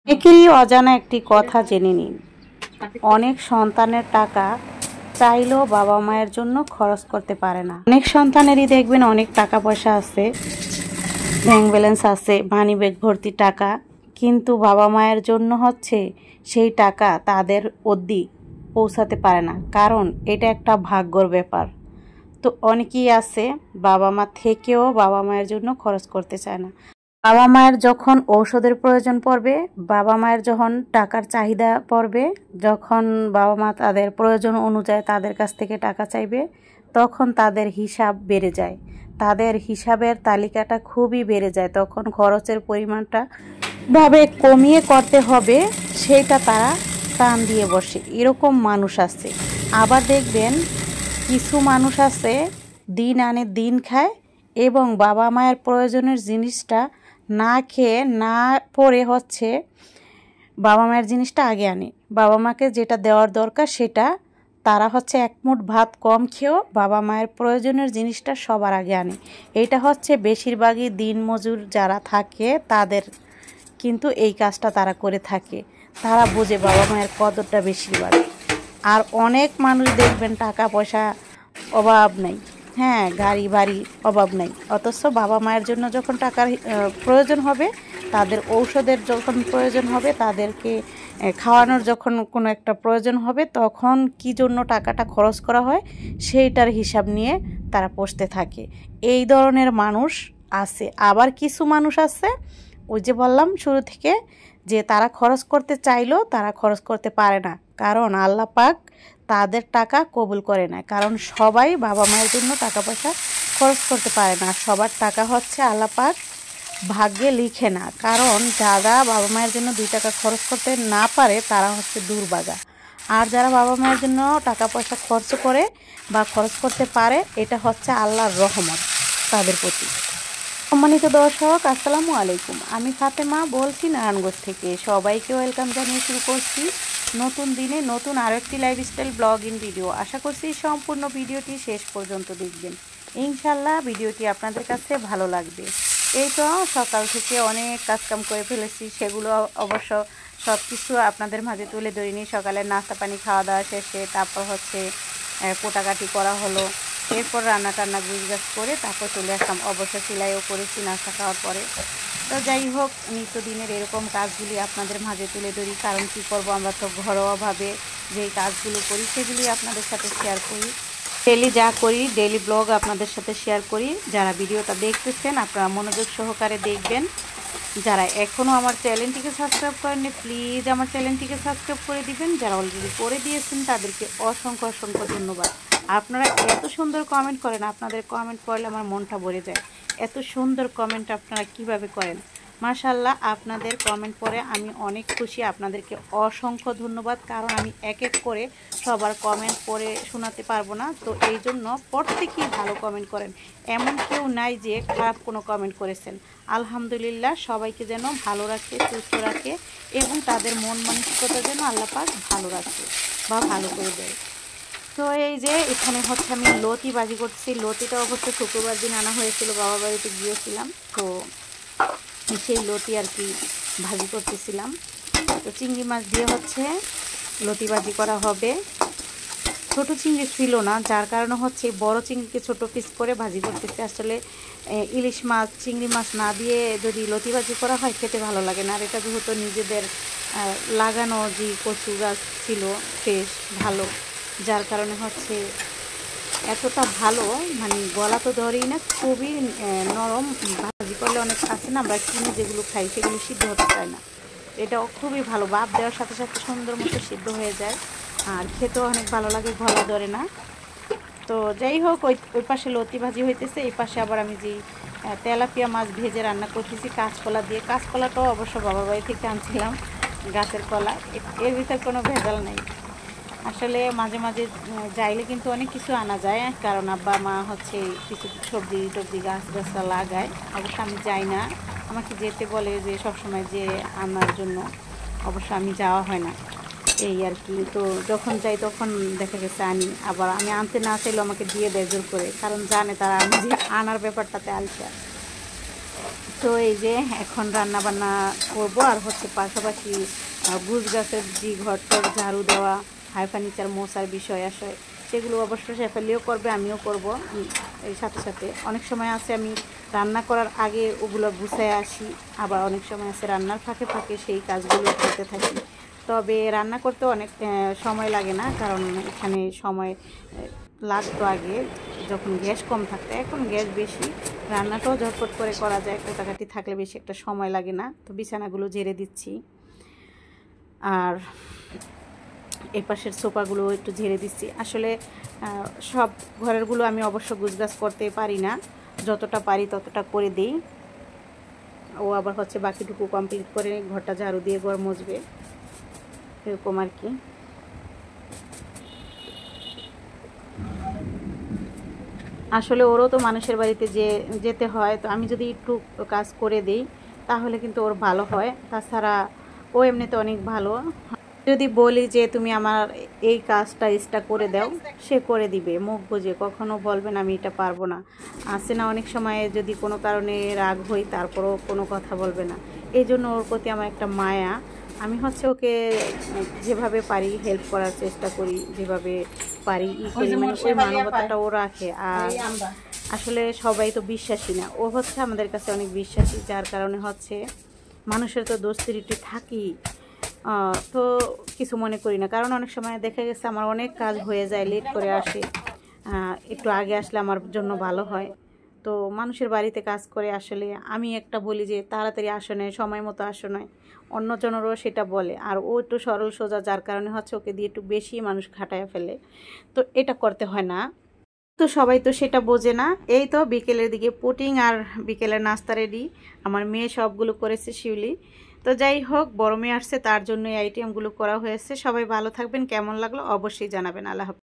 একেই অজানা একটি কথা জেনে নিন। অনেক সন্তানের টাকা চাইলেও বাবা মায়ের জন্য খরচ করতে পারে না। অনেক সন্তানেরই দেখবেন অনেক টাকা পয়সা আছে, ব্যাংক ব্যালেন্স আছে, মানি ব্যাগ ভর্তি টাকা, কিন্তু বাবা মায়ের জন্য সেই টাকা তাদের অবধি পৌঁছাতে পারে না, কারণ এটা একটা ভাগ্যর ব্যাপার। তো অনেকেই আছে বাবা মা থেকেও বাবা মায়ের জন্য খরচ করতে চায় না। বাবা মায়ের যখন ঔষধের প্রয়োজন পড়বে, বাবা মায়ের যখন টাকার চাহিদা পড়বে, যখন বাবা মা তাদের প্রয়োজন অনুযায়ী তাদের কাছ থেকে টাকা চাইবে, তখন তাদের হিসাব বেড়ে যায়, তাদের হিসাবের তালিকাটা খুবই বেড়ে যায়। তখন খরচের পরিমাণটা ভাবে কমিয়ে করতে হবে, সেইটা তারা টান দিয়ে বসে। এরকম মানুষ আছে। আবার দেখবেন কিছু মানুষ আছে দিন আনে দিন খায় এবং বাবা মায়ের প্রয়োজনের জিনিসটা না খেয়ে না পরে বাবা মায়ের জিনিসটা আগে আনে। বাবা মাকে যেটা দেওয়ার দরকার সেটা তারা এক মুঠ ভাত কম খেয়েও বাবা মায়ের প্রয়োজনের জিনিসটা সবার আগে আনে। এটা বেশিরভাগই দিনমজুর যারা থাকে তাদের কিন্তু এই কাজটা তারা করে থাকে। তারা বোঝে বাবা মায়ের কদরটা বেশিরভাগ। আর অনেক মানুষ দেখবেন টাকা পয়সা অভাব নেই, হ্যাঁ, গাড়ি বাড়ি অভাব নেই, অথচ বাবা মায়ের জন্য যখন টাকার প্রয়োজন হবে, তাদের ঔষধের যখন প্রয়োজন হবে, তাদেরকে খাওয়ানোর যখন কোনো একটা প্রয়োজন হবে, তখন কি জন্য টাকাটা খরচ করা হয় সেইটার হিসাব নিয়ে তারা পৌঁছতে থাকে। এই ধরনের মানুষ আছে। আবার কিছু মানুষ আছে, ওই যে বললাম শুরু থেকে, যে তারা খরচ করতে চাইলেও তারা খরচ করতে পারে না, কারণ আল্লাহ পাক তাদের টাকা কবুল করে না। কারণ সবাই বাবা মায়ের জন্য টাকা পয়সা খরচ করতে পারে না। সবার টাকা আল্লাহ পাক ভাগ্যে লিখে না। কারণ যারা বাবা মায়ের জন্য 2 টাকা খরচ করতে না পারে তারা দুর্ভাগা। আর যারা বাবা মায়ের জন্য টাকা পয়সা খরচ করে বা খরচ করতে পারে, এটা আল্লাহর রহমত তাদের প্রতি। সম্মানিত দর্শক, আসসালামু আলাইকুম। আমি ফাতেমা বলছি নারায়ণগঞ্জ থেকে। সবাইকে ওয়েলকাম জানিয়ে শুরু করছি নতুন দিনে নতুন আরও একটি লাইফস্টাইল ব্লগিং ভিডিও। আশা করছি সম্পূর্ণ ভিডিওটি শেষ পর্যন্ত দেখবেন। ইনশাল্লাহ ভিডিওটি আপনাদের কাছে ভালো লাগবে। এই তো সকাল থেকে অনেক কাজকাম করে ফেলেছি, সেগুলো অবশ্য সব কিছু আপনাদের মাঝে তুলে ধরিনি। সকালের নাস্তা পানি খাওয়া দাওয়া শেষে তারপর কোটাকাটি করা হলো, এরপর রান্না টান্না গুজগাছ করে তারপর চলে আসলাম। অবশ্য সেলাইও করেছি নাস্তা খাওয়ার পরে। তো যাই হোক, নিত্যদিনের এরকম কাজগুলি আপনাদের মাঝে তুলে ধরি, কারণ কী করবো, আমরা তো ঘরোয়াভাবে যেই কাজগুলো করি সেগুলি আপনাদের সাথে শেয়ার করি। ডেলি যা করি, ডেলি ব্লগ আপনাদের সাথে শেয়ার করি। যারা ভিডিওটা দেখতেছেন আপনারা মনোযোগ সহকারে দেখবেন। যারা এখনও আমার চ্যানেলটিকে সাবস্ক্রাইব করেননি, প্লিজ আমার চ্যানেলটিকে সাবস্ক্রাইব করে দিবেন। যারা অলরেডি করে দিয়েছেন তাদেরকে অসংখ্য অসংখ্য ধন্যবাদ। আপনারা এত সুন্দর কমেন্ট করেন, আপনাদের কমেন্ট পড়লে আমার মনটা ভরে যায়। এত সুন্দর কমেন্ট আপনারা কিভাবে করেন, মাশাআল্লাহ। আপনাদের কমেন্ট পড়ে আমি অনেক খুশি। আপনাদেরকে অসংখ্য ধন্যবাদ, কারণ আমি এক এক করে সবার কমেন্ট পড়ে শোনাতে পারবো না। তো এই জন্য প্রত্যেকেই ভালো কমেন্ট করেন, এমন কেউ নাই যে খারাপ কোনো কমেন্ট করেছেন। আলহামদুলিল্লাহ, সবাইকে যেন ভালো রাখে, সুস্থ রাখে এবং তাদের মন মানসিকতা যেন আল্লাহ পাক ভালো রাখে বা ভালো করে দেয়। তো এই যে এখানে আমি লতি ভাজি করছি। লতিটা অবশ্য শুক্রবার দিন আনা হয়েছিল, বাবা বাড়িতে গিয়েছিলাম, তো সেই লতি আর কি ভাজি করতেছিলাম। তো চিংড়ি মাছ দিয়ে লতি ভাজি করা হবে। ছোট চিংড়ি ছিল না, যার কারণে বড় চিংড়িকে ছোট পিস করে ভাজি করতেছি। আসলে ইলিশ মাছ চিংড়ি মাছ না দিয়ে যদি লতি ভাজি করা হয় খেতে ভালো লাগে না। আর এটা যেহেতু নিজেদের লাগানো যে কচু গাছ ছিল ফ্রেশ ভালো, যার কারণে এতটা ভালো, মানে গলা তো ধরেই না, খুবই নরম। ভাজি করলে অনেক আছে না, আমরা কিনে যেগুলো খাই সেগুলো সিদ্ধ হতে চায় না। এটাও খুবই ভালো, ভাপ দেওয়ার সাথে সাথে সুন্দর মতো সিদ্ধ হয়ে যায়, আর খেতেও অনেক ভালো লাগে, গলা ধরে না। তো যাই হোক, ওই পাশে লতি ভাজি হইতেছে, এই পাশে আবার আমি যে তেলাপিয়া মাছ ভেজে রান্না করতেছি কাঁচকলা দিয়ে। কাঁচকলাটাও অবশ্য বাবার বাড়ি থেকে আনছিলাম, গাছের কলা, এর ভিতর কোনো ভেজাল নেই। আসলে মাঝে মাঝে যাইলে কিন্তু অনেক কিছু আনা যায়, কারণ আব্বা মা কিছু সবজি টবজি গাছগাছরা লাগায়। অবশ্য আমি যাই না, আমাকে যেতে বলে যে সবসময় যে আনার জন্য, অবশ্য আমি যাওয়া হয় না, এই আর কি। তো যখন যাই তখন দেখা গেছে আনি, আবার আমি আনতে না চাইলেও আমাকে দিয়ে দেয় জোর করে, কারণ জানে তারা আমি যে আনার ব্যাপারটাতে আলসা। তো তো এই যে এখন রান্না বান্না করবো, আর হচ্ছে পাশাপাশি গুছ গাছের যে ঘরটার ঝাড়ু দেওয়া, হাই ফার্নিচার মোছার বিষয় আসে, সেগুলো অবশ্য শেফালিও করবে, আমিও করব। এই সাথে সাথে অনেক সময় আছে আমি রান্না করার আগে ওগুলো গুছায় আসি, আবার অনেক সময় আছে রান্নার ফাঁকে ফাঁকে সেই কাজগুলো করতে থাকি। তবে রান্না করতে অনেক সময় লাগে না, কারণ এখানে সময় লাগতো আগে যখন গ্যাস কম থাকতো, এখন গ্যাস বেশি, রান্নাটাও ঝটপট করে করা যায়, কাটাকাটি থাকলে বেশি একটা সময় লাগে না। তো বিছানাগুলো ঝেড়ে দিচ্ছি, আর এই পাশের সোফাগুলো একটু ঝেড়ে দিচ্ছি। আসলে সব ঘরেরগুলো আমি অবশ্য গুছগাছ করতে পারি না, যতটা পারি ততটা করে দিই। ও আবার হচ্ছে বাকিটুকু কমপ্লিট করে ঘরটা ঝাড়ু দিয়ে ঘর মুছবে, এরকম আর কি। আসলে ওরও তো মানুষের বাড়িতে যেতে হয়, তো আমি যদি একটু কাজ করে দিই তাহলে কিন্তু ওর ভালো হয়। তাছাড়া ও এমনিতে অনেক ভালো, যদি বলি যে তুমি আমার এই কাজটা করে দাও, সে করে দিবে মুখ বুঝে, কখনো বলবে না আমি এটা পারবো না। আসে না অনেক সময় যদি কোনো কারণে রাগ হই, তারপরও কোনো কথা বলবে না। এই জন্য ওর প্রতি আমার একটা মায়া। আমি হচ্ছে ওকে যেভাবে পারি হেল্প করার চেষ্টা করি, যেভাবে পারি করি, মানে ওই মানবতাটা ও রাখে। আর আসলে সবাই তো বিশ্বাসী না, ও হচ্ছে আমাদের কাছে অনেক বিশ্বাসী, যার কারণে হচ্ছে মানুষের তো দোষ ত্রুটি থাকেই। তো কিছু মনে করি না, কারণ অনেক সময় দেখা গেছে আমার অনেক কাজ হয়ে যায়, লেট করে আসে, একটু আগে আসলে আমার জন্য ভালো হয়। তো মানুষের বাড়িতে কাজ করে আসলে আমি একটা বলি যে তাড়াতাড়ি আসো নয়, সময় মতো আসো নয়, অন্যজনেরও সেটা বলে। আর ও একটু সরল সোজা, যার কারণে হচ্ছে ওকে দিয়ে একটু বেশি মানুষ খাটায় ফেলে, তো এটা করতে হয় না। তো সবাই তো সেটা বোঝে না। এই তো বিকেলের দিকে পুটিং আর বিকেলের নাস্তা রেডি, আমার মেয়ে সবগুলো করেছে, শিউলি। তো যাই হোক, বড় মেয়ে আসছে, তার জন্য এই আইটেমগুলো করা হয়েছে। সবাই ভালো থাকবেন, কেমন লাগলো অবশ্যই জানাবেন। আল্লাহ হাফেজ।